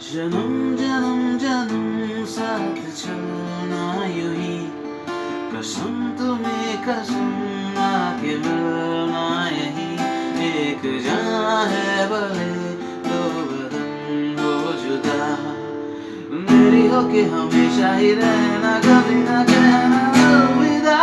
जन्म जन्म जन्म साथ चलना यूं ही, कसम तुम्हें कसम आके मिलना यहीं। एक जान है भले दो बदन हो जुदा, मेरी होके हमेशा ही रहना, कभी ना कहना अलविदा।